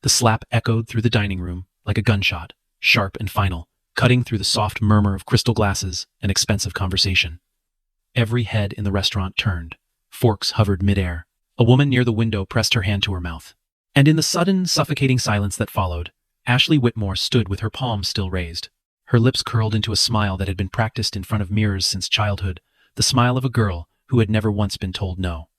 The slap echoed through the dining room like a gunshot, sharp and final, cutting through the soft murmur of crystal glasses and expensive conversation. Every head in the restaurant turned. Forks hovered midair. A woman near the window pressed her hand to her mouth. And in the sudden, suffocating silence that followed, Ashley Whitmore stood with her palms still raised. Her lips curled into a smile that had been practiced in front of mirrors since childhood, the smile of a girl who had never once been told no.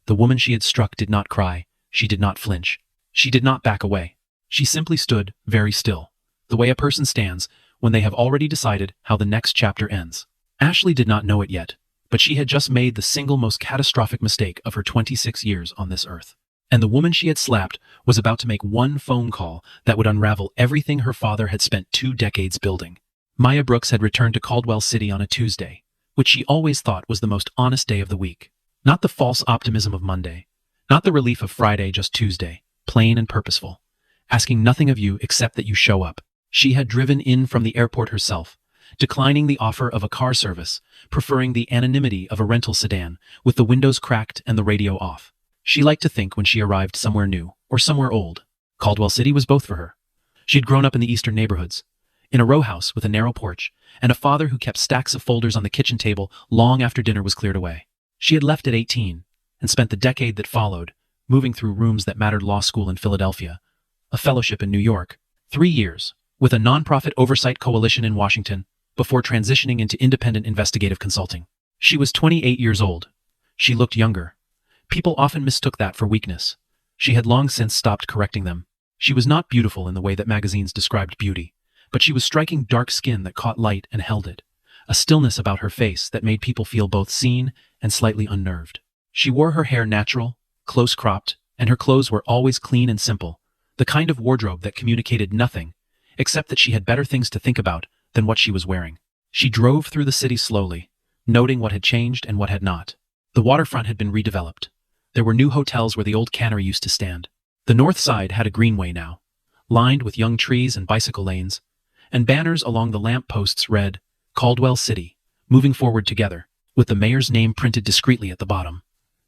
The woman she had struck did not cry. She did not flinch. She did not back away. She simply stood, very still, the way a person stands when they have already decided how the next chapter ends. Ashley did not know it yet, but she had just made the single most catastrophic mistake of her 26 years on this earth. And the woman she had slapped was about to make one phone call that would unravel everything her father had spent 2 decades building. Maya Brooks had returned to Caldwell City on a Tuesday, which she always thought was the most honest day of the week. Not the false optimism of Monday, not the relief of Friday, just Tuesday, plain and purposeful, asking nothing of you except that you show up. She had driven in from the airport herself, declining the offer of a car service, preferring the anonymity of a rental sedan, with the windows cracked and the radio off. She liked to think when she arrived somewhere new, or somewhere old, Caldwell City was both for her. She had grown up in the eastern neighborhoods, in a row house with a narrow porch, and a father who kept stacks of folders on the kitchen table long after dinner was cleared away. She had left at 18, and spent the decade that followed, moving through rooms that mattered: law school in Philadelphia, a fellowship in New York, 3 years, with a nonprofit oversight coalition in Washington, before transitioning into independent investigative consulting. She was 28 years old. She looked younger. People often mistook that for weakness. She had long since stopped correcting them. She was not beautiful in the way that magazines described beauty, but she was striking dark skin that caught light and held it, a stillness about her face that made people feel both seen and slightly unnerved. She wore her hair natural, close-cropped, and her clothes were always clean and simple, the kind of wardrobe that communicated nothing, except that she had better things to think about than what she was wearing. She drove through the city slowly, noting what had changed and what had not. The waterfront had been redeveloped. There were new hotels where the old cannery used to stand. The north side had a greenway now, lined with young trees and bicycle lanes, and banners along the lamp posts read, "Caldwell City, moving forward together," with the mayor's name printed discreetly at the bottom.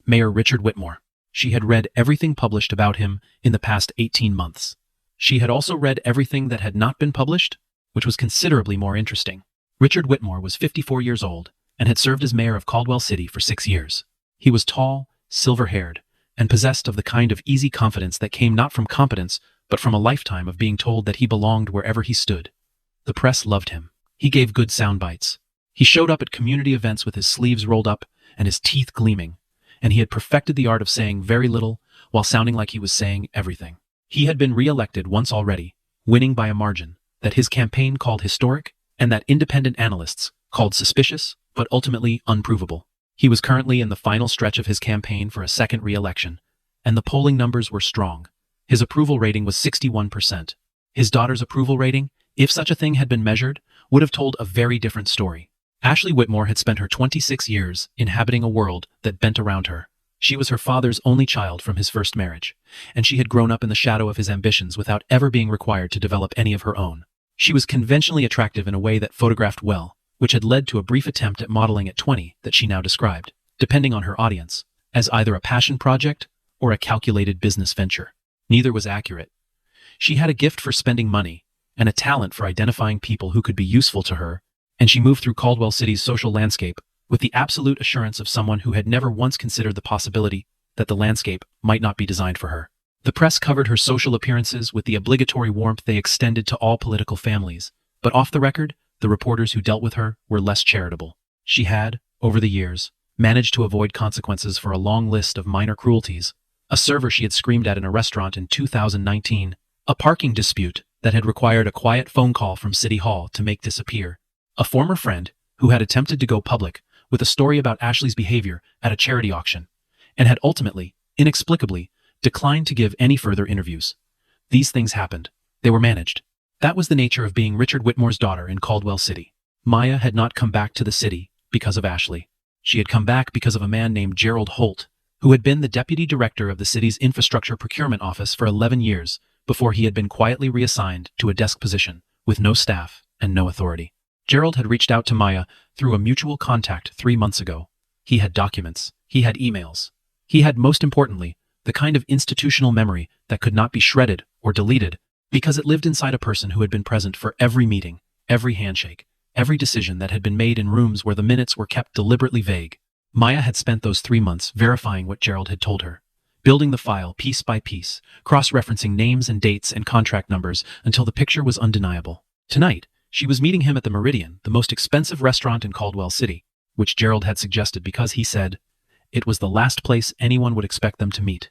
Mayor Richard Whitmore. She had read everything published about him in the past 18 months. She had also read everything that had not been published, which was considerably more interesting. Richard Whitmore was 54 years old and had served as mayor of Caldwell City for 6 years. He was tall, silver-haired, and possessed of the kind of easy confidence that came not from competence, but from a lifetime of being told that he belonged wherever he stood. The press loved him. He gave good sound bites. He showed up at community events with his sleeves rolled up and his teeth gleaming, and he had perfected the art of saying very little while sounding like he was saying everything. He had been re-elected once already, winning by a margin that his campaign called historic and that independent analysts called suspicious, but ultimately unprovable. He was currently in the final stretch of his campaign for a second re-election, and the polling numbers were strong. His approval rating was 61%. His daughter's approval rating, if such a thing had been measured, would have told a very different story. Ashley Whitmore had spent her 26 years inhabiting a world that bent around her. She was her father's only child from his first marriage, and she had grown up in the shadow of his ambitions without ever being required to develop any of her own. She was conventionally attractive in a way that photographed well, which had led to a brief attempt at modeling at 20 that she now described, depending on her audience, as either a passion project or a calculated business venture. Neither was accurate. She had a gift for spending money and a talent for identifying people who could be useful to her, and she moved through Caldwell City's social landscape with the absolute assurance of someone who had never once considered the possibility that the landscape might not be designed for her. The press covered her social appearances with the obligatory warmth they extended to all political families, but off the record, the reporters who dealt with her were less charitable. She had, over the years, managed to avoid consequences for a long list of minor cruelties: a server she had screamed at in a restaurant in 2019, a parking dispute that had required a quiet phone call from City Hall to make disappear, a former friend who had attempted to go public with a story about Ashley's behavior at a charity auction, and had ultimately, inexplicably, declined to give any further interviews. These things happened. They were managed. That was the nature of being Richard Whitmore's daughter in Caldwell City. Maya had not come back to the city because of Ashley. She had come back because of a man named Gerald Holt, who had been the deputy director of the city's infrastructure procurement office for 11 years before he had been quietly reassigned to a desk position with no staff and no authority. Gerald had reached out to Maya through a mutual contact 3 months ago. He had documents. He had emails. He had, most importantly, the kind of institutional memory that could not be shredded or deleted because it lived inside a person who had been present for every meeting, every handshake, every decision that had been made in rooms where the minutes were kept deliberately vague. Maya had spent those 3 months verifying what Gerald had told her, building the file piece by piece, cross-referencing names and dates and contract numbers until the picture was undeniable. Tonight, she was meeting him at the Meridian, the most expensive restaurant in Caldwell City, which Gerald had suggested because he said it was the last place anyone would expect them to meet.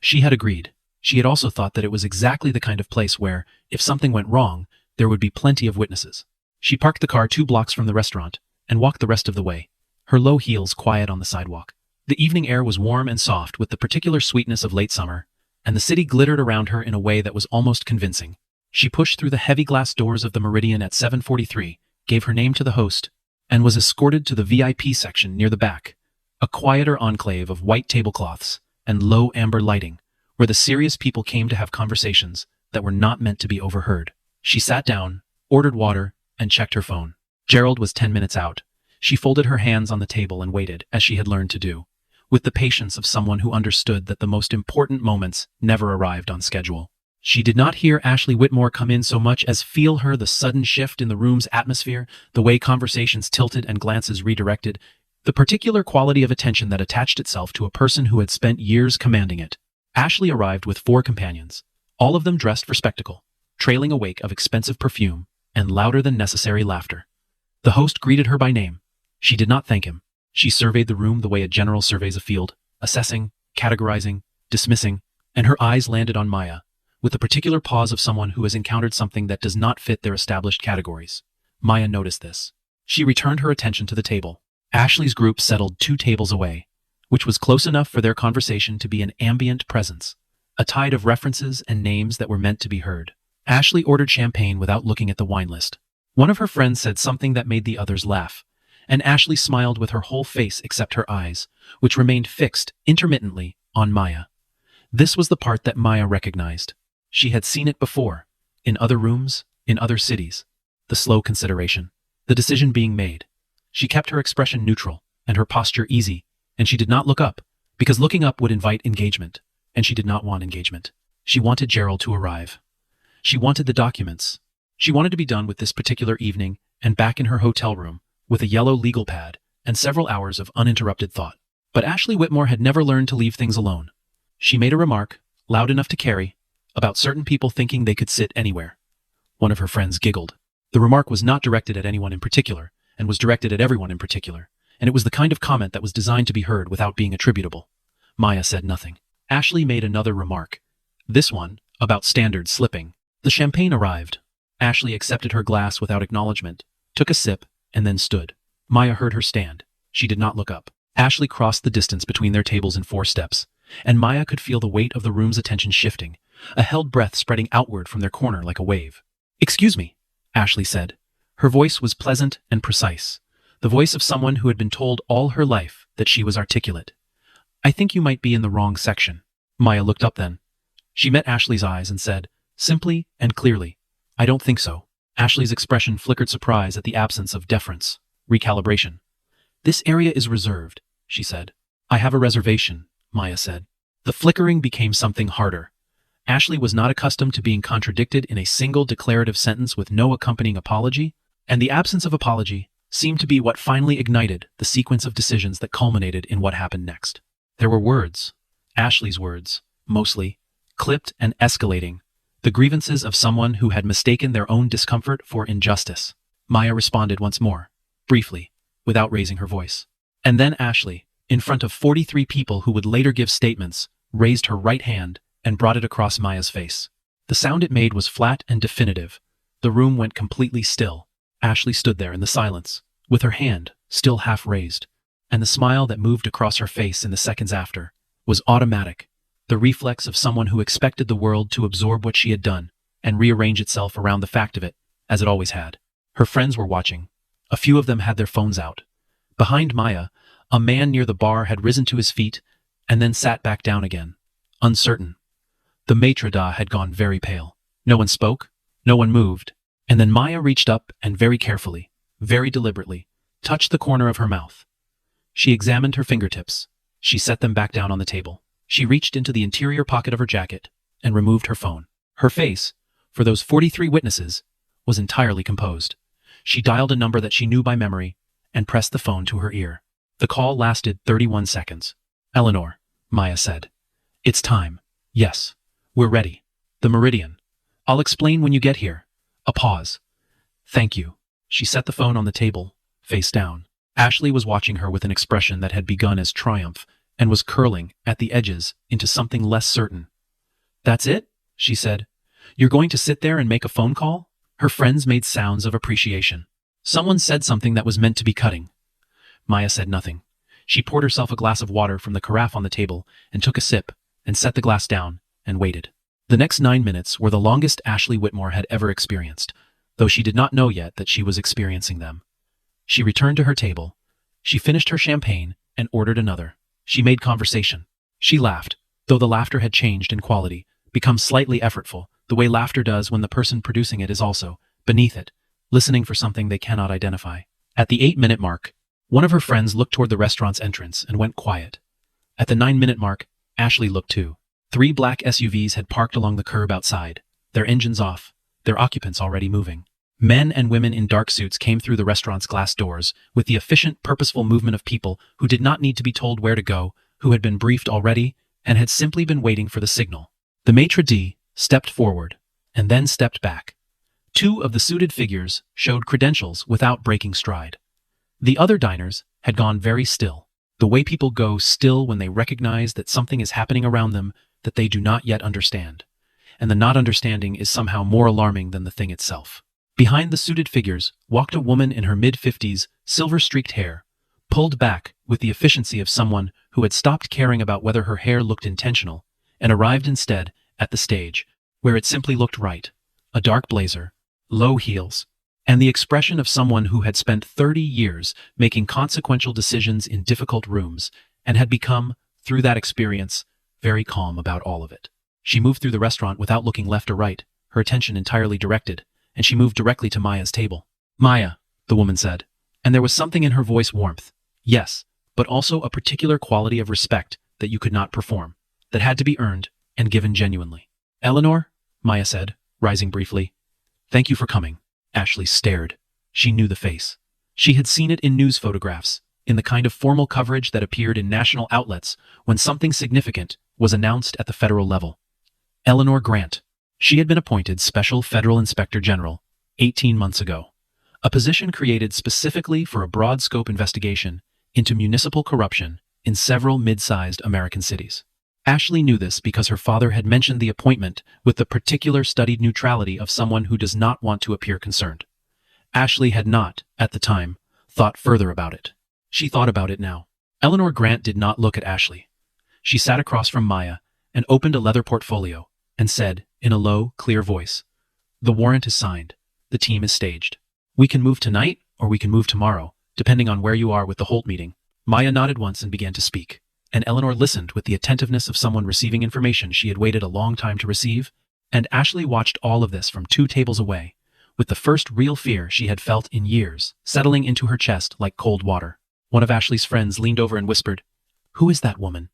She had agreed. She had also thought that it was exactly the kind of place where, if something went wrong, there would be plenty of witnesses. She parked the car 2 blocks from the restaurant and walked the rest of the way, her low heels quiet on the sidewalk. The evening air was warm and soft with the particular sweetness of late summer, and the city glittered around her in a way that was almost convincing. She pushed through the heavy glass doors of the Meridian at 7:43, gave her name to the host, and was escorted to the VIP section near the back, a quieter enclave of white tablecloths and low amber lighting, where the serious people came to have conversations that were not meant to be overheard. She sat down, ordered water, and checked her phone. Gerald was 10 minutes out. She folded her hands on the table and waited, as she had learned to do, with the patience of someone who understood that the most important moments never arrived on schedule. She did not hear Ashley Whitmore come in so much as feel the sudden shift in the room's atmosphere, the way conversations tilted and glances redirected, the particular quality of attention that attached itself to a person who had spent years commanding it. Ashley arrived with 4 companions, all of them dressed for spectacle, trailing a wake of expensive perfume and louder than necessary laughter. The host greeted her by name. She did not thank him. She surveyed the room the way a general surveys a field, assessing, categorizing, dismissing, and her eyes landed on Maya, with the particular pause of someone who has encountered something that does not fit their established categories. Maya noticed this. She returned her attention to the table. Ashley's group settled 2 tables away, which was close enough for their conversation to be an ambient presence, a tide of references and names that were meant to be heard. Ashley ordered champagne without looking at the wine list. One of her friends said something that made the others laugh, and Ashley smiled with her whole face except her eyes, which remained fixed, intermittently, on Maya. This was the part that Maya recognized. She had seen it before, in other rooms, in other cities. The slow consideration, the decision being made. She kept her expression neutral, and her posture easy, and she did not look up, because looking up would invite engagement, and she did not want engagement. She wanted Gerald to arrive. She wanted the documents. She wanted to be done with this particular evening and back in her hotel room, with a yellow legal pad and several hours of uninterrupted thought. But Ashley Whitmore had never learned to leave things alone. She made a remark, loud enough to carry, about certain people thinking they could sit anywhere. One of her friends giggled. The remark was not directed at anyone in particular, and was directed at everyone in particular, and it was the kind of comment that was designed to be heard without being attributable. Maya said nothing. Ashley made another remark. This one, about standards slipping. The champagne arrived. Ashley accepted her glass without acknowledgement, took a sip, and then stood. Maya heard her stand. She did not look up. Ashley crossed the distance between their tables in 4 steps, and Maya could feel the weight of the room's attention shifting, a held breath spreading outward from their corner like a wave. "Excuse me," Ashley said. Her voice was pleasant and precise, the voice of someone who had been told all her life that she was articulate. "I think you might be in the wrong section." Maya looked up then. She met Ashley's eyes and said, simply and clearly, "I don't think so." Ashley's expression flickered surprise at the absence of deference, recalibration. "This area is reserved," she said. "I have a reservation," Maya said. The flickering became something harder. Ashley was not accustomed to being contradicted in a single declarative sentence with no accompanying apology, and the absence of apology seemed to be what finally ignited the sequence of decisions that culminated in what happened next. There were words, Ashley's words, mostly, clipped and escalating, the grievances of someone who had mistaken their own discomfort for injustice. Maya responded once more, briefly, without raising her voice. And then Ashley, in front of 43 people who would later give statements, raised her right hand and brought it across Maya's face. The sound it made was flat and definitive. The room went completely still. Ashley stood there in the silence, with her hand still half raised, and the smile that moved across her face in the seconds after was automatic, the reflex of someone who expected the world to absorb what she had done and rearrange itself around the fact of it, as it always had. Her friends were watching. A few of them had their phones out. Behind Maya, a man near the bar had risen to his feet and then sat back down again, uncertain. The maitre d' had gone very pale. No one spoke, no one moved, and then Maya reached up and very carefully, very deliberately, touched the corner of her mouth. She examined her fingertips. She set them back down on the table. She reached into the interior pocket of her jacket and removed her phone. Her face, for those 43 witnesses, was entirely composed. She dialed a number that she knew by memory and pressed the phone to her ear. The call lasted 31 seconds. "Eleanor," Maya said. "It's time. Yes. We're ready. The Meridian. I'll explain when you get here." A pause. "Thank you." She set the phone on the table, face down. Ashley was watching her with an expression that had begun as triumph and was curling at the edges into something less certain. "That's it?" she said. "You're going to sit there and make a phone call?" Her friends made sounds of appreciation. Someone said something that was meant to be cutting. Maya said nothing. She poured herself a glass of water from the carafe on the table and took a sip and set the glass down and waited. The next 9 minutes were the longest Ashley Whitmore had ever experienced, though she did not know yet that she was experiencing them. She returned to her table. She finished her champagne and ordered another. She made conversation. She laughed, though the laughter had changed in quality, become slightly effortful, the way laughter does when the person producing it is also, beneath it, listening for something they cannot identify. At the 8-minute mark, one of her friends looked toward the restaurant's entrance and went quiet. At the 9-minute mark, Ashley looked too. 3 black SUVs had parked along the curb outside, their engines off, their occupants already moving. Men and women in dark suits came through the restaurant's glass doors with the efficient, purposeful movement of people who did not need to be told where to go, who had been briefed already, and had simply been waiting for the signal. The maitre d' stepped forward, and then stepped back. 2 of the suited figures showed credentials without breaking stride. The other diners had gone very still, the way people go still when they recognize that something is happening around them that they do not yet understand. And the not understanding is somehow more alarming than the thing itself. Behind the suited figures walked a woman in her mid-50s, silver-streaked hair, pulled back with the efficiency of someone who had stopped caring about whether her hair looked intentional, and arrived instead at the stage, where it simply looked right. A dark blazer, low heels, and the expression of someone who had spent 30 years making consequential decisions in difficult rooms, and had become, through that experience, very calm about all of it. She moved through the restaurant without looking left or right, her attention entirely directed, and she moved directly to Maya's table. "Maya," the woman said, and there was something in her voice warmth. Yes, but also a particular quality of respect that you could not perform, that had to be earned and given genuinely. "Eleanor," Maya said, rising briefly. "Thank you for coming." Ashley stared. She knew the face. She had seen it in news photographs, in the kind of formal coverage that appeared in national outlets when something significant was announced at the federal level. Eleanor Grant. She had been appointed Special Federal Inspector General 18 months ago, a position created specifically for a broad-scope investigation into municipal corruption in several mid-sized American cities. Ashley knew this because her father had mentioned the appointment with the particular studied neutrality of someone who does not want to appear concerned. Ashley had not, at the time, thought further about it. She thought about it now. Eleanor Grant did not look at Ashley. She sat across from Maya and opened a leather portfolio and said, in a low, clear voice, "The warrant is signed. The team is staged. We can move tonight or we can move tomorrow, depending on where you are with the Holt meeting." Maya nodded once and began to speak, and Eleanor listened with the attentiveness of someone receiving information she had waited a long time to receive, and Ashley watched all of this from 2 tables away, with the first real fear she had felt in years settling into her chest like cold water. One of Ashley's friends leaned over and whispered, "Who is that woman?"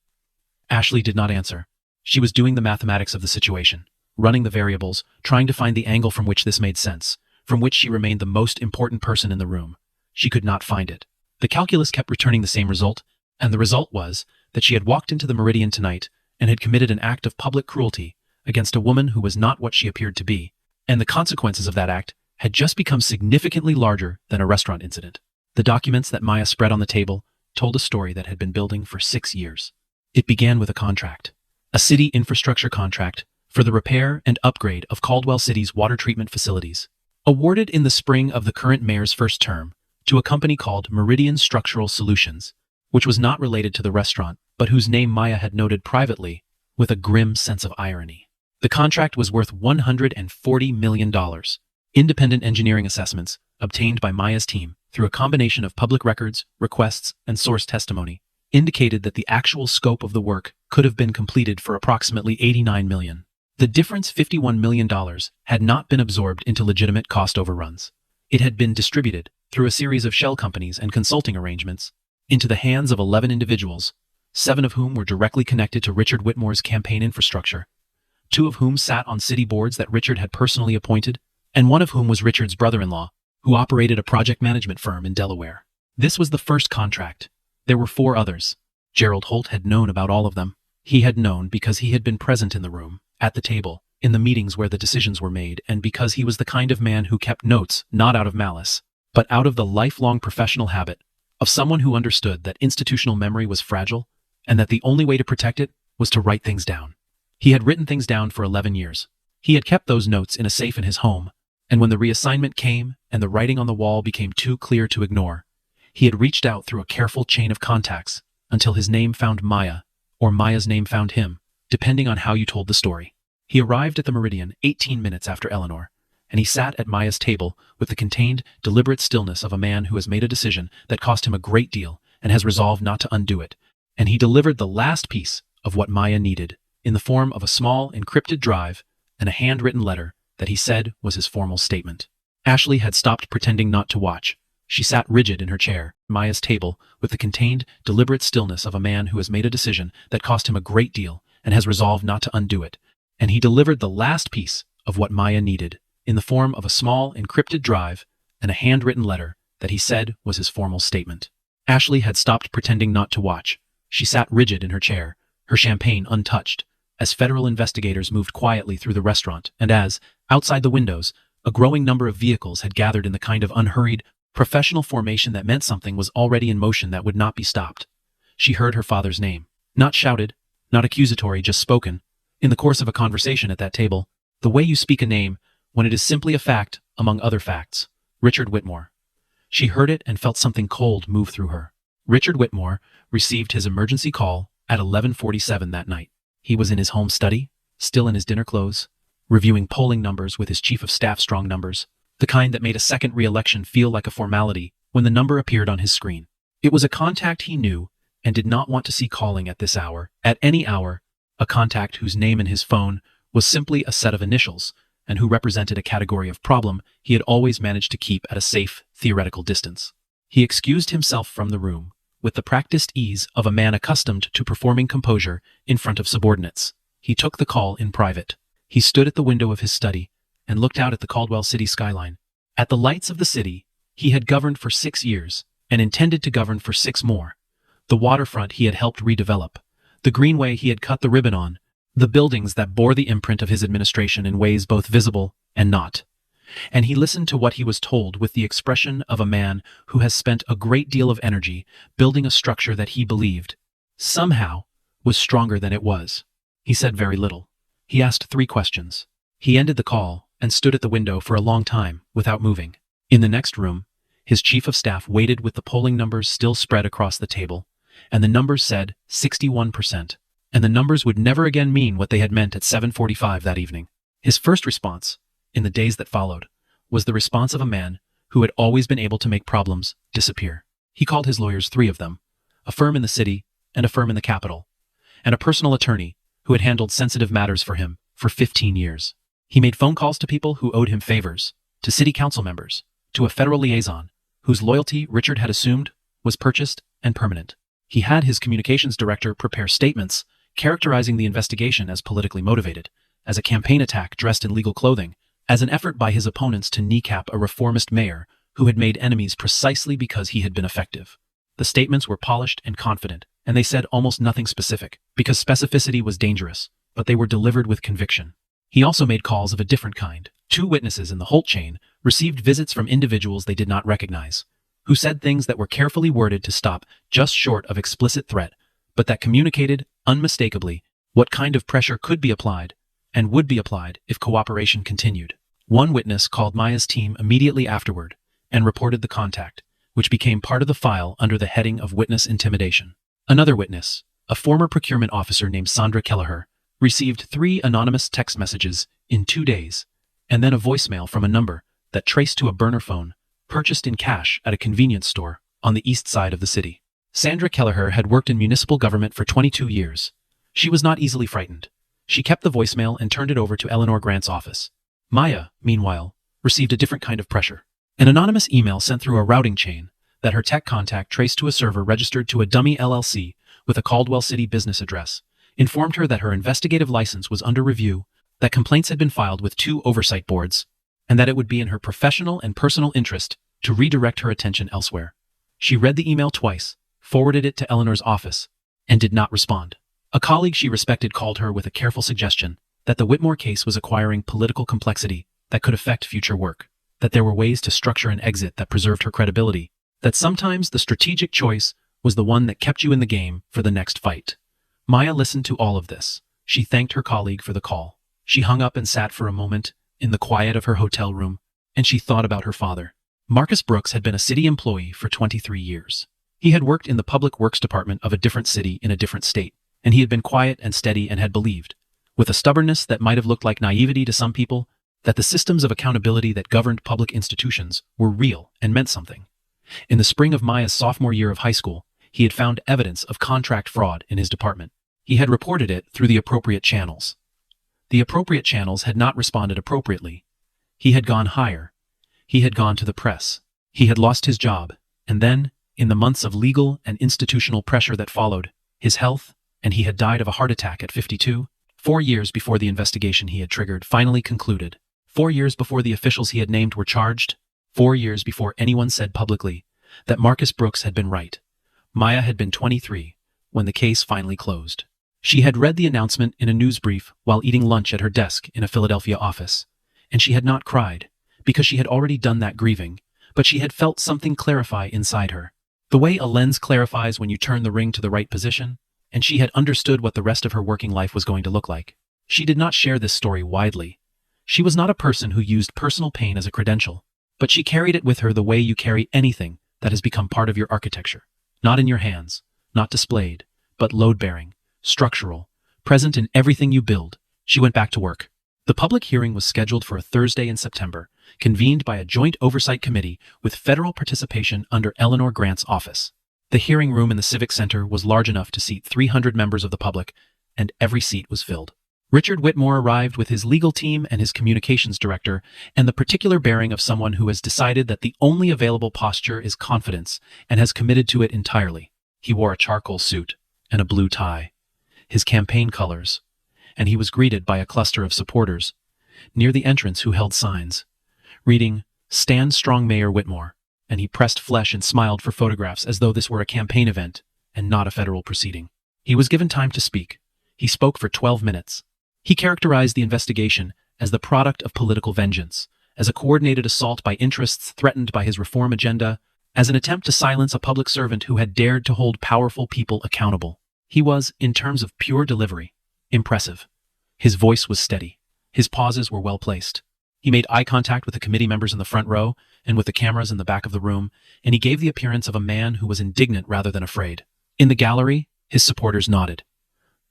Ashley did not answer. She was doing the mathematics of the situation, running the variables, trying to find the angle from which this made sense, from which she remained the most important person in the room. She could not find it. The calculus kept returning the same result, and the result was that she had walked into the Meridian tonight and had committed an act of public cruelty against a woman who was not what she appeared to be, and the consequences of that act had just become significantly larger than a restaurant incident. The documents that Maya spread on the table told a story that had been building for 6 years. It began with a contract, a city infrastructure contract for the repair and upgrade of Caldwell City's water treatment facilities, awarded in the spring of the current mayor's first term to a company called Meridian Structural Solutions, which was not related to the restaurant, but whose name Maya had noted privately with a grim sense of irony. The contract was worth $140 million. Independent engineering assessments, obtained by Maya's team through a combination of public records, requests, and source testimony, indicated that the actual scope of the work could have been completed for approximately $89 million. The difference, $51 million, had not been absorbed into legitimate cost overruns. It had been distributed, through a series of shell companies and consulting arrangements, into the hands of 11 individuals, 7 of whom were directly connected to Richard Whitmore's campaign infrastructure, 2 of whom sat on city boards that Richard had personally appointed, and 1 of whom was Richard's brother-in-law, who operated a project management firm in Delaware. This was the first contract. There were 4 others. Gerald Holt had known about all of them. He had known because he had been present in the room, at the table, in the meetings where the decisions were made, and because he was the kind of man who kept notes not out of malice, but out of the lifelong professional habit of someone who understood that institutional memory was fragile and that the only way to protect it was to write things down. He had written things down for 11 years. He had kept those notes in a safe in his home, and when the reassignment came and the writing on the wall became too clear to ignore, he had reached out through a careful chain of contacts until his name found Maya, or Maya's name found him, depending on how you told the story. He arrived at the Meridian 18 minutes after Eleanor, and he sat at Maya's table with the contained, deliberate stillness of a man who has made a decision that cost him a great deal and has resolved not to undo it, and he delivered the last piece of what Maya needed, in the form of a small, encrypted drive and a handwritten letter that he said was his formal statement. Ashley had stopped pretending not to watch. She sat rigid in her chair, Maya's table, with the contained, deliberate stillness of a man who has made a decision that cost him a great deal and has resolved not to undo it, and he delivered the last piece of what Maya needed, in the form of a small, encrypted drive and a handwritten letter that he said was his formal statement. Ashley had stopped pretending not to watch. She sat rigid in her chair, her champagne untouched, as federal investigators moved quietly through the restaurant, and as, outside the windows, a growing number of vehicles had gathered in the kind of unhurried, professional formation that meant something was already in motion that would not be stopped. She heard her father's name. Not shouted, not accusatory, just spoken. In the course of a conversation at that table, the way you speak a name, when it is simply a fact, among other facts. Richard Whitmore. She heard it and felt something cold move through her. Richard Whitmore received his emergency call at 11:47 that night. He was in his home study, still in his dinner clothes, reviewing polling numbers with his chief of staff strong numbers, the kind that made a second re-election feel like a formality when the number appeared on his screen. It was a contact he knew and did not want to see calling at this hour, at any hour, a contact whose name in his phone was simply a set of initials, and who represented a category of problem he had always managed to keep at a safe, theoretical distance. He excused himself from the room, with the practiced ease of a man accustomed to performing composure in front of subordinates. He took the call in private. He stood at the window of his study and looked out at the Caldwell City skyline. At the lights of the city, he had governed for 6 years and intended to govern for 6 more. The waterfront he had helped redevelop, the greenway he had cut the ribbon on, the buildings that bore the imprint of his administration in ways both visible and not. And he listened to what he was told with the expression of a man who has spent a great deal of energy building a structure that he believed, somehow, was stronger than it was. He said very little. He asked 3 questions. He ended the call and stood at the window for a long time without moving. In the next room, his chief of staff waited with the polling numbers still spread across the table, and the numbers said 61%. And the numbers would never again mean what they had meant at 7:45 that evening. His first response, in the days that followed, was the response of a man who had always been able to make problems disappear. He called his lawyers, 3 of them, a firm in the city and a firm in the capital, and a personal attorney who had handled sensitive matters for him for 15 years. He made phone calls to people who owed him favors, to city council members, to a federal liaison, whose loyalty Richard had assumed was purchased and permanent. He had his communications director prepare statements characterizing the investigation as politically motivated, as a campaign attack dressed in legal clothing, as an effort by his opponents to kneecap a reformist mayor who had made enemies precisely because he had been effective. The statements were polished and confident, and they said almost nothing specific, because specificity was dangerous, but they were delivered with conviction. He also made calls of a different kind. 2 witnesses in the Holt chain received visits from individuals they did not recognize, who said things that were carefully worded to stop just short of explicit threat, but that communicated, unmistakably, what kind of pressure could be applied and would be applied if cooperation continued. One witness called Maya's team immediately afterward and reported the contact, which became part of the file under the heading of witness intimidation. Another witness, a former procurement officer named Sandra Kelleher, received 3 anonymous text messages in 2 days, and then a voicemail from a number that traced to a burner phone purchased in cash at a convenience store on the east side of the city. Sandra Kelleher had worked in municipal government for 22 years. She was not easily frightened. She kept the voicemail and turned it over to Eleanor Grant's office. Maya, meanwhile, received a different kind of pressure. An anonymous email sent through a routing chain that her tech contact traced to a server registered to a dummy LLC with a Caldwell City business address, informed her that her investigative license was under review, that complaints had been filed with 2 oversight boards, and that it would be in her professional and personal interest to redirect her attention elsewhere. She read the email twice, forwarded it to Eleanor's office, and did not respond. A colleague she respected called her with a careful suggestion that the Whitmore case was acquiring political complexity that could affect future work, that there were ways to structure an exit that preserved her credibility, that sometimes the strategic choice was the one that kept you in the game for the next fight. Maya listened to all of this. She thanked her colleague for the call. She hung up and sat for a moment in the quiet of her hotel room, and she thought about her father. Marcus Brooks had been a city employee for 23 years. He had worked in the public works department of a different city in a different state, and he had been quiet and steady and had believed, with a stubbornness that might have looked like naivety to some people, that the systems of accountability that governed public institutions were real and meant something. In the spring of Maya's sophomore year of high school, he had found evidence of contract fraud in his department. He had reported it through the appropriate channels. The appropriate channels had not responded appropriately. He had gone higher. He had gone to the press. He had lost his job, and then, in the months of legal and institutional pressure that followed, his health, and he had died of a heart attack at 52, 4 years before the investigation he had triggered finally concluded, 4 years before the officials he had named were charged, 4 years before anyone said publicly that Marcus Brooks had been right. Maya had been 23 when the case finally closed. She had read the announcement in a news brief while eating lunch at her desk in a Philadelphia office, and she had not cried, because she had already done that grieving, but she had felt something clarify inside her. The way a lens clarifies when you turn the ring to the right position, and she had understood what the rest of her working life was going to look like. She did not share this story widely. She was not a person who used personal pain as a credential, but she carried it with her the way you carry anything that has become part of your architecture. Not in your hands, not displayed, but load-bearing, structural, present in everything you build. She went back to work. The public hearing was scheduled for a Thursday in September, convened by a joint oversight committee with federal participation under Eleanor Grant's office. The hearing room in the Civic Center was large enough to seat 300 members of the public, and every seat was filled. Richard Whitmore arrived with his legal team and his communications director, and the particular bearing of someone who has decided that the only available posture is confidence and has committed to it entirely. He wore a charcoal suit and a blue tie, his campaign colors, and he was greeted by a cluster of supporters near the entrance who held signs reading, "Stand Strong Mayor Whitmore," and he pressed flesh and smiled for photographs as though this were a campaign event and not a federal proceeding. He was given time to speak. He spoke for 12 minutes. He characterized the investigation as the product of political vengeance, as a coordinated assault by interests threatened by his reform agenda, as an attempt to silence a public servant who had dared to hold powerful people accountable. He was, in terms of pure delivery, impressive. His voice was steady. His pauses were well placed. He made eye contact with the committee members in the front row and with the cameras in the back of the room, and he gave the appearance of a man who was indignant rather than afraid. In the gallery, his supporters nodded.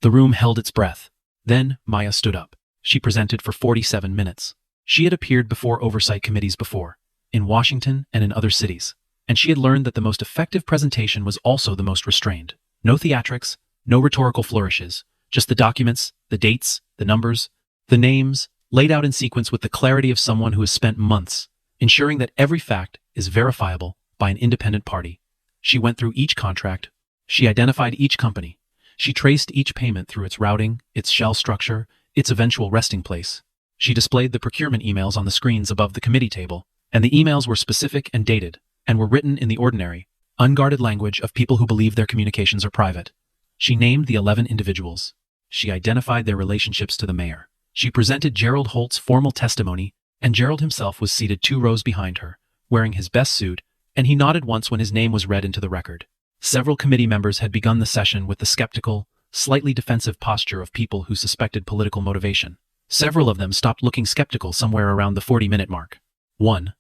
The room held its breath. Then Maya stood up. She presented for 47 minutes. She had appeared before oversight committees before, in Washington and in other cities, and she had learned that the most effective presentation was also the most restrained. No theatrics, no rhetorical flourishes, just the documents, the dates, the numbers, the names, laid out in sequence with the clarity of someone who has spent months ensuring that every fact is verifiable by an independent party. She went through each contract. She identified each company. She traced each payment through its routing, its shell structure, its eventual resting place. She displayed the procurement emails on the screens above the committee table, and the emails were specific and dated, and were written in the ordinary, unguarded language of people who believe their communications are private. She named the 11 individuals. She identified their relationships to the mayor. She presented Gerald Holt's formal testimony, and Gerald himself was seated 2 rows behind her, wearing his best suit, and he nodded once when his name was read into the record. Several committee members had begun the session with the skeptical, slightly defensive posture of people who suspected political motivation. Several of them stopped looking skeptical somewhere around the 40-minute mark. One,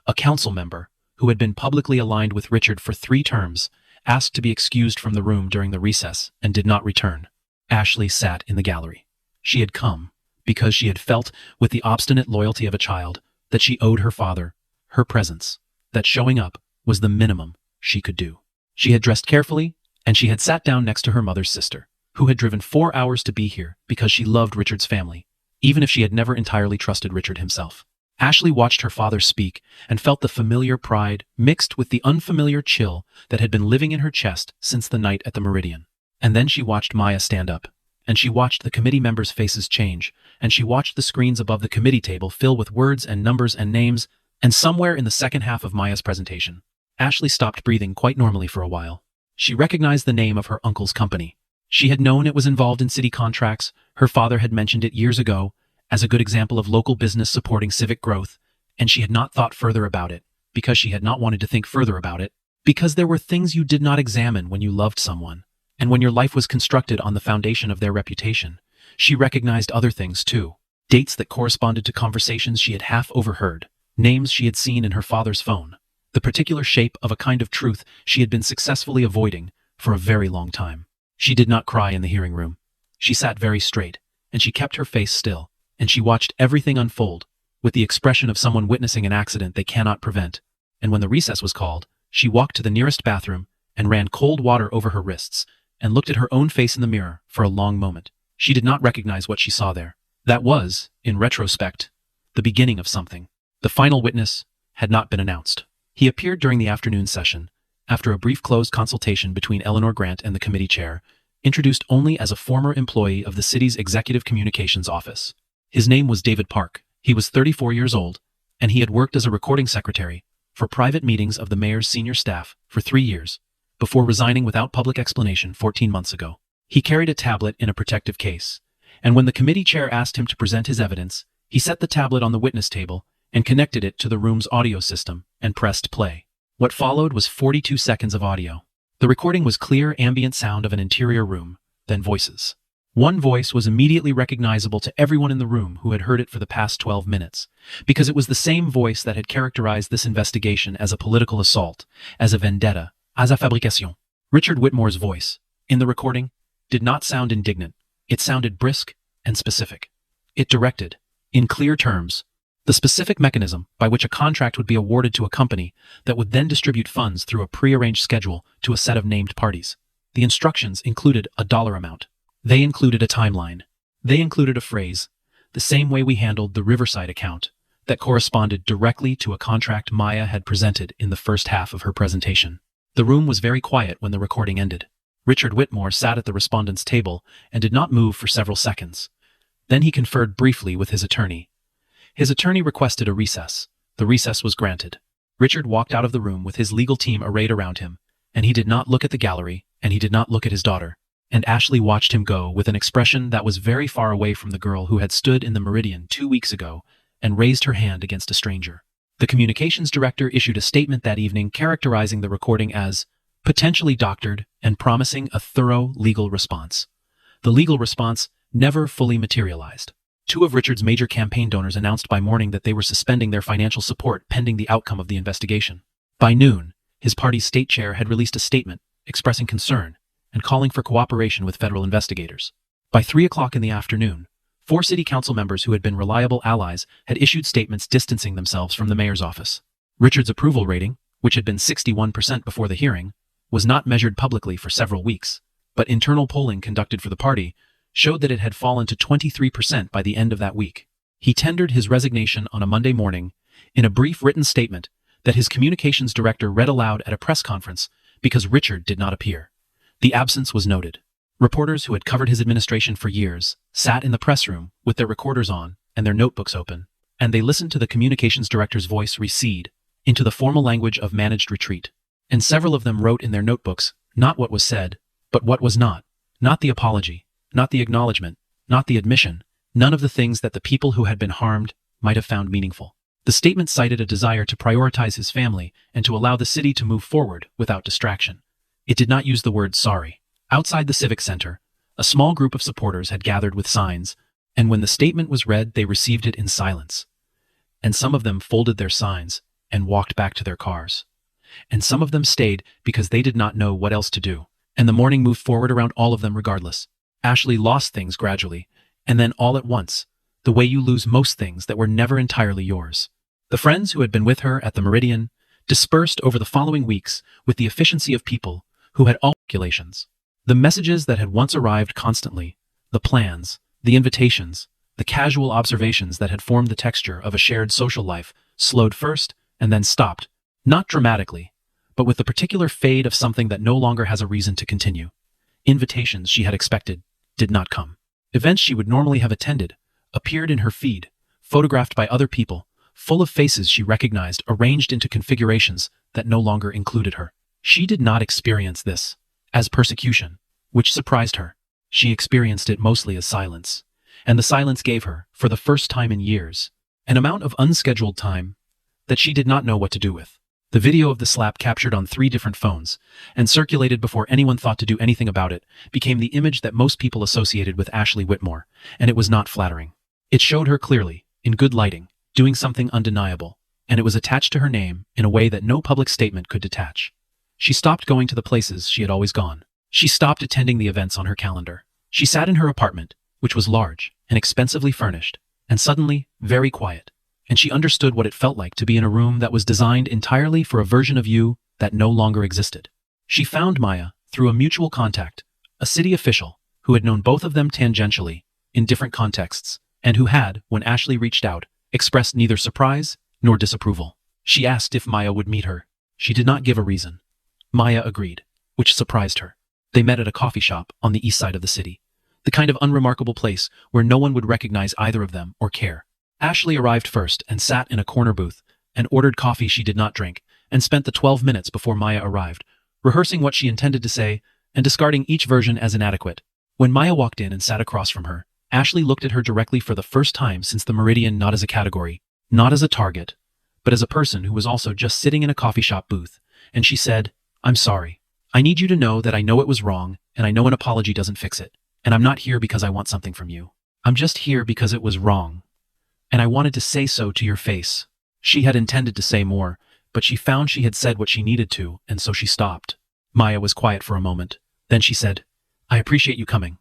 a council member, who had been publicly aligned with Richard for 3 terms, asked to be excused from the room during the recess and did not return. Ashley sat in the gallery. She had come because she had felt, with the obstinate loyalty of a child, that she owed her father her presence, that showing up was the minimum she could do. She had dressed carefully, and she had sat down next to her mother's sister, who had driven 4 hours to be here because she loved Richard's family, even if she had never entirely trusted Richard himself. Ashley watched her father speak and felt the familiar pride mixed with the unfamiliar chill that had been living in her chest since the night at the Meridian. And then she watched Maya stand up. And she watched the committee members' faces change. And she watched the screens above the committee table fill with words and numbers and names. And somewhere in the second half of Maya's presentation, Ashley stopped breathing quite normally for a while. She recognized the name of her uncle's company. She had known it was involved in city contracts. Her father had mentioned it years ago as a good example of local business supporting civic growth, and she had not thought further about it, because she had not wanted to think further about it, because there were things you did not examine when you loved someone, and when your life was constructed on the foundation of their reputation. She recognized other things too, dates that corresponded to conversations she had half overheard, names she had seen in her father's phone, the particular shape of a kind of truth she had been successfully avoiding for a very long time. She did not cry in the hearing room. She sat very straight, and she kept her face still, and she watched everything unfold, with the expression of someone witnessing an accident they cannot prevent. And when the recess was called, she walked to the nearest bathroom and ran cold water over her wrists and looked at her own face in the mirror for a long moment. She did not recognize what she saw there. That was, in retrospect, the beginning of something. The final witness had not been announced. He appeared during the afternoon session, after a brief closed consultation between Eleanor Grant and the committee chair, introduced only as a former employee of the city's executive communications office. His name was David Park. He was 34 years old, and he had worked as a recording secretary for private meetings of the mayor's senior staff for 3 years, before resigning without public explanation 14 months ago. He carried a tablet in a protective case, and when the committee chair asked him to present his evidence, he set the tablet on the witness table and connected it to the room's audio system and pressed play. What followed was 42 seconds of audio. The recording was clear ambient sound of an interior room, then voices. One voice was immediately recognizable to everyone in the room who had heard it for the past 12 minutes, because it was the same voice that had characterized this investigation as a political assault, as a vendetta, as a fabrication. Richard Whitmore's voice, in the recording, did not sound indignant. It sounded brisk and specific. It directed, in clear terms, the specific mechanism by which a contract would be awarded to a company that would then distribute funds through a prearranged schedule to a set of named parties. The instructions included a dollar amount. They included a timeline. They included a phrase, the same way we handled the Riverside account, that corresponded directly to a contract Maya had presented in the first half of her presentation. The room was very quiet when the recording ended. Richard Whitmore sat at the respondent's table and did not move for several seconds. Then he conferred briefly with his attorney. His attorney requested a recess. The recess was granted. Richard walked out of the room with his legal team arrayed around him, and he did not look at the gallery, and he did not look at his daughter. And Ashley watched him go with an expression that was very far away from the girl who had stood in the Meridian 2 weeks ago and raised her hand against a stranger. The communications director issued a statement that evening characterizing the recording as potentially doctored and promising a thorough legal response. The legal response never fully materialized. 2 of Richard's major campaign donors announced by morning that they were suspending their financial support pending the outcome of the investigation. By noon, his party's state chair had released a statement expressing concern and calling for cooperation with federal investigators. By 3 o'clock in the afternoon, 4 city council members who had been reliable allies had issued statements distancing themselves from the mayor's office. Richard's approval rating, which had been 61% before the hearing, was not measured publicly for several weeks, but internal polling conducted for the party showed that it had fallen to 23% by the end of that week. He tendered his resignation on a Monday morning in a brief written statement that his communications director read aloud at a press conference because Richard did not appear. The absence was noted. Reporters who had covered his administration for years sat in the press room with their recorders on and their notebooks open, and they listened to the communications director's voice recede into the formal language of managed retreat. And several of them wrote in their notebooks not what was said, but what was not the apology, not the acknowledgement, not the admission, none of the things that the people who had been harmed might have found meaningful. The statement cited a desire to prioritize his family and to allow the city to move forward without distraction. It did not use the word sorry. Outside the Civic Center, a small group of supporters had gathered with signs, and when the statement was read, they received it in silence. And some of them folded their signs and walked back to their cars. And some of them stayed because they did not know what else to do. And the morning moved forward around all of them regardless. Ashley lost things gradually, and then all at once, the way you lose most things that were never entirely yours. The friends who had been with her at the Meridian dispersed over the following weeks with the efficiency of people who had all calculations. The messages that had once arrived constantly, the plans, the invitations, the casual observations that had formed the texture of a shared social life, slowed first and then stopped, not dramatically, but with the particular fade of something that no longer has a reason to continue. Invitations she had expected did not come. Events she would normally have attended appeared in her feed, photographed by other people, full of faces she recognized arranged into configurations that no longer included her. She did not experience this as persecution, which surprised her. She experienced it mostly as silence, and the silence gave her, for the first time in years, an amount of unscheduled time that she did not know what to do with. The video of the slap, captured on 3 different phones and circulated before anyone thought to do anything about it, became the image that most people associated with Ashley Whitmore, and it was not flattering. It showed her clearly, in good lighting, doing something undeniable, and it was attached to her name in a way that no public statement could detach. She stopped going to the places she had always gone. She stopped attending the events on her calendar. She sat in her apartment, which was large and expensively furnished, and suddenly very quiet, and she understood what it felt like to be in a room that was designed entirely for a version of you that no longer existed. She found Maya through a mutual contact, a city official who had known both of them tangentially in different contexts, and who had, when Ashley reached out, expressed neither surprise nor disapproval. She asked if Maya would meet her. She did not give a reason. Maya agreed, which surprised her. They met at a coffee shop on the east side of the city, the kind of unremarkable place where no one would recognize either of them or care. Ashley arrived first and sat in a corner booth and ordered coffee she did not drink, and spent the 12 minutes before Maya arrived, rehearsing what she intended to say and discarding each version as inadequate. When Maya walked in and sat across from her, Ashley looked at her directly for the first time since the Meridian, not as a category, not as a target, but as a person who was also just sitting in a coffee shop booth, and she said, "I'm sorry. I need you to know that I know it was wrong, and I know an apology doesn't fix it. And I'm not here because I want something from you. I'm just here because it was wrong. And I wanted to say so to your face." She had intended to say more, but she found she had said what she needed to, and so she stopped. Maya was quiet for a moment. Then she said, "I appreciate you coming."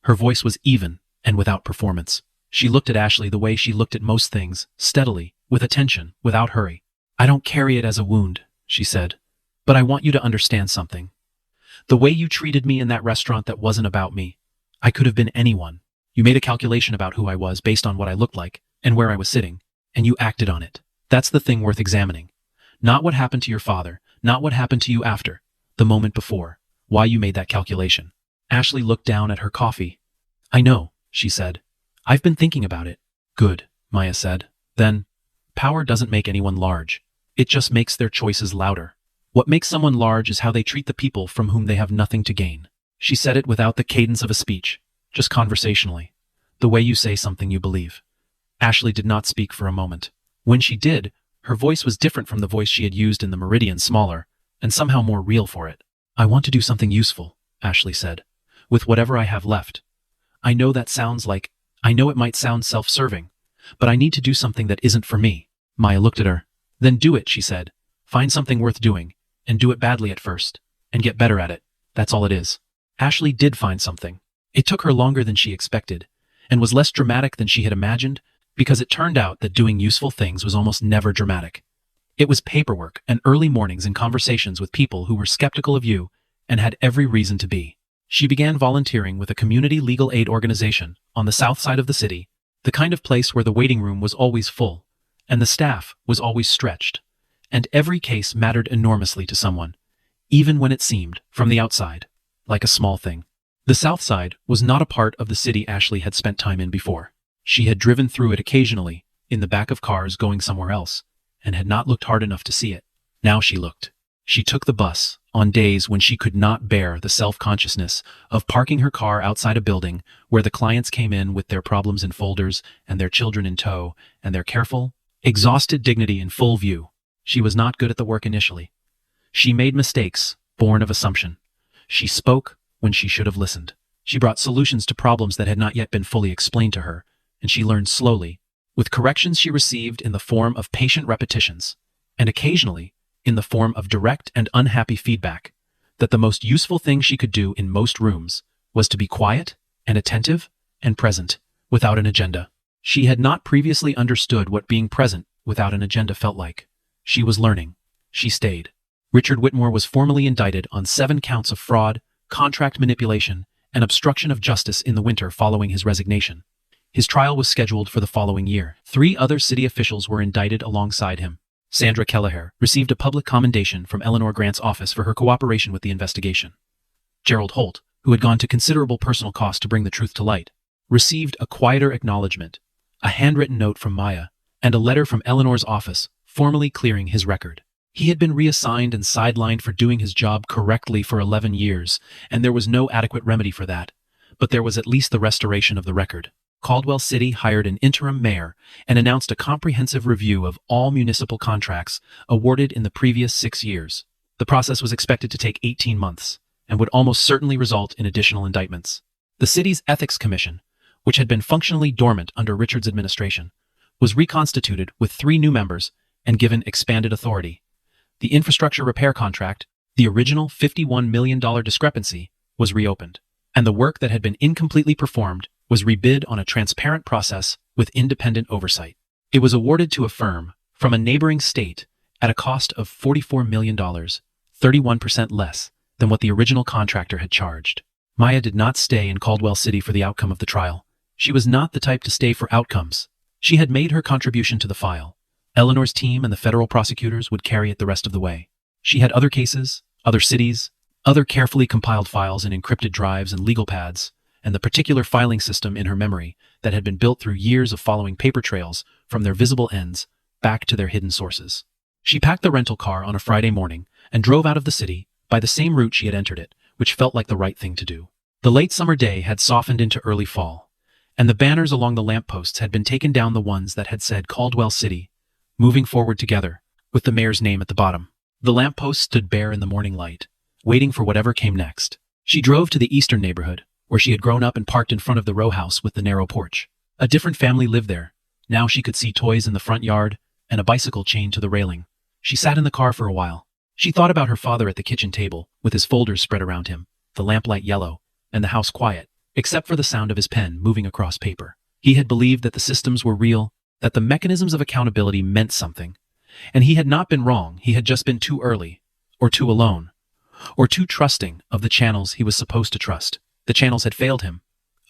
Her voice was even and without performance. She looked at Ashley the way she looked at most things, steadily, with attention, without hurry. "I don't carry it as a wound," she said, "but I want you to understand something. The way you treated me in that restaurant, that wasn't about me. I could have been anyone. You made a calculation about who I was based on what I looked like and where I was sitting, and you acted on it. That's the thing worth examining. Not what happened to your father, not what happened to you after, the moment before, why you made that calculation." Ashley looked down at her coffee. "I know," she said. "I've been thinking about it." "Good," Maya said. Then, "Power doesn't make anyone large. It just makes their choices louder. What makes someone large is how they treat the people from whom they have nothing to gain." She said it without the cadence of a speech, just conversationally. "The way you say something you believe." Ashley did not speak for a moment. When she did, her voice was different from the voice she had used in the Meridian, smaller, and somehow more real for it. "I want to do something useful," Ashley said, "with whatever I have left. I know it might sound self-serving, but I need to do something that isn't for me." Maya looked at her. "Then do it," she said. "Find something worth doing, and do it badly at first, and get better at it. That's all it is." Ashley did find something. It took her longer than she expected, and was less dramatic than she had imagined, because it turned out that doing useful things was almost never dramatic. It was paperwork and early mornings and conversations with people who were skeptical of you and had every reason to be. She began volunteering with a community legal aid organization on the south side of the city, the kind of place where the waiting room was always full, and the staff was always stretched, and every case mattered enormously to someone, even when it seemed, from the outside, like a small thing. The south side was not a part of the city Ashley had spent time in before. She had driven through it occasionally, in the back of cars going somewhere else, and had not looked hard enough to see it. Now she looked. She took the bus on days when she could not bear the self-consciousness of parking her car outside a building where the clients came in with their problems in folders and their children in tow and their careful, exhausted dignity in full view. She was not good at the work initially. She made mistakes, born of assumption. She spoke when she should have listened. She brought solutions to problems that had not yet been fully explained to her, and she learned slowly, with corrections she received in the form of patient repetitions, and occasionally in the form of direct and unhappy feedback, that the most useful thing she could do in most rooms was to be quiet and attentive and present, without an agenda. She had not previously understood what being present without an agenda felt like. She was learning. She stayed. Richard Whitmore was formally indicted on 7 counts of fraud, contract manipulation, and obstruction of justice in the winter following his resignation. His trial was scheduled for the following year. 3 other city officials were indicted alongside him. Sandra Kelleher received a public commendation from Eleanor Grant's office for her cooperation with the investigation. Gerald Holt, who had gone to considerable personal cost to bring the truth to light, received a quieter acknowledgement, a handwritten note from Maya, and a letter from Eleanor's office formally clearing his record. He had been reassigned and sidelined for doing his job correctly for 11 years, and there was no adequate remedy for that. But there was at least the restoration of the record. Caldwell City hired an interim mayor and announced a comprehensive review of all municipal contracts awarded in the previous 6 years. The process was expected to take 18 months and would almost certainly result in additional indictments. The city's ethics commission, which had been functionally dormant under Richard's administration, was reconstituted with 3 new members and given expanded authority. The infrastructure repair contract, the original $51 million discrepancy, was reopened, and the work that had been incompletely performed was rebid on a transparent process with independent oversight. It was awarded to a firm from a neighboring state at a cost of $44 million, 31% less than what the original contractor had charged. Maya did not stay in Caldwell City for the outcome of the trial. She was not the type to stay for outcomes. She had made her contribution to the file. Eleanor's team and the federal prosecutors would carry it the rest of the way. She had other cases, other cities, other carefully compiled files in encrypted drives and legal pads, and the particular filing system in her memory that had been built through years of following paper trails from their visible ends back to their hidden sources. She packed the rental car on a Friday morning and drove out of the city by the same route she had entered it, which felt like the right thing to do. The late summer day had softened into early fall, and the banners along the lampposts had been taken down, the ones that had said Caldwell City, moving forward together, with the mayor's name at the bottom. The lamppost stood bare in the morning light, waiting for whatever came next. She drove to the eastern neighborhood, where she had grown up, and parked in front of the row house with the narrow porch. A different family lived there. Now she could see toys in the front yard and a bicycle chained to the railing. She sat in the car for a while. She thought about her father at the kitchen table, with his folders spread around him, the lamplight yellow, and the house quiet, except for the sound of his pen moving across paper. He had believed that the systems were real, that the mechanisms of accountability meant something. And he had not been wrong. He had just been too early, or too alone, or too trusting of the channels he was supposed to trust. The channels had failed him.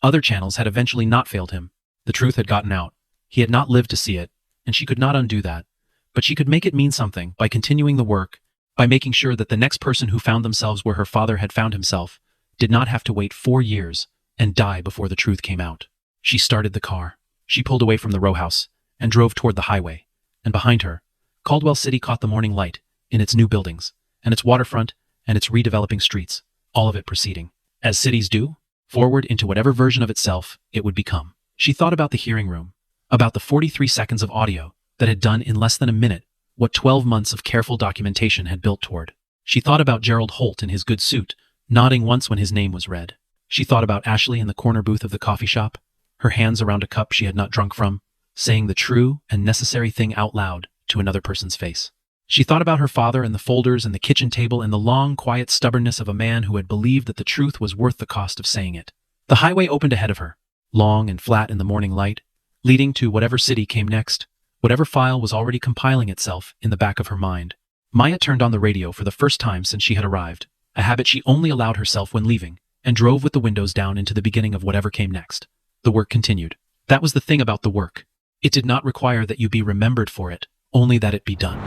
Other channels had eventually not failed him. The truth had gotten out. He had not lived to see it, and she could not undo that. But she could make it mean something by continuing the work, by making sure that the next person who found themselves where her father had found himself did not have to wait 4 years and die before the truth came out. She started the car. She pulled away from the row house and drove toward the highway. And behind her, Caldwell City caught the morning light in its new buildings, and its waterfront, and its redeveloping streets, all of it proceeding, as cities do, forward into whatever version of itself it would become. She thought about the hearing room, about the 43 seconds of audio that had done in less than a minute what 12 months of careful documentation had built toward. She thought about Gerald Holt in his good suit, nodding once when his name was read. She thought about Ashley in the corner booth of the coffee shop, her hands around a cup she had not drunk from, saying the true and necessary thing out loud to another person's face. She thought about her father and the folders and the kitchen table and the long, quiet stubbornness of a man who had believed that the truth was worth the cost of saying it. The highway opened ahead of her, long and flat in the morning light, leading to whatever city came next. Whatever file was already compiling itself in the back of her mind. Maya turned on the radio for the first time since she had arrived, a habit she only allowed herself when leaving, and drove with the windows down into the beginning of whatever came next. The work continued. That was the thing about the work. It did not require that you be remembered for it, only that it be done.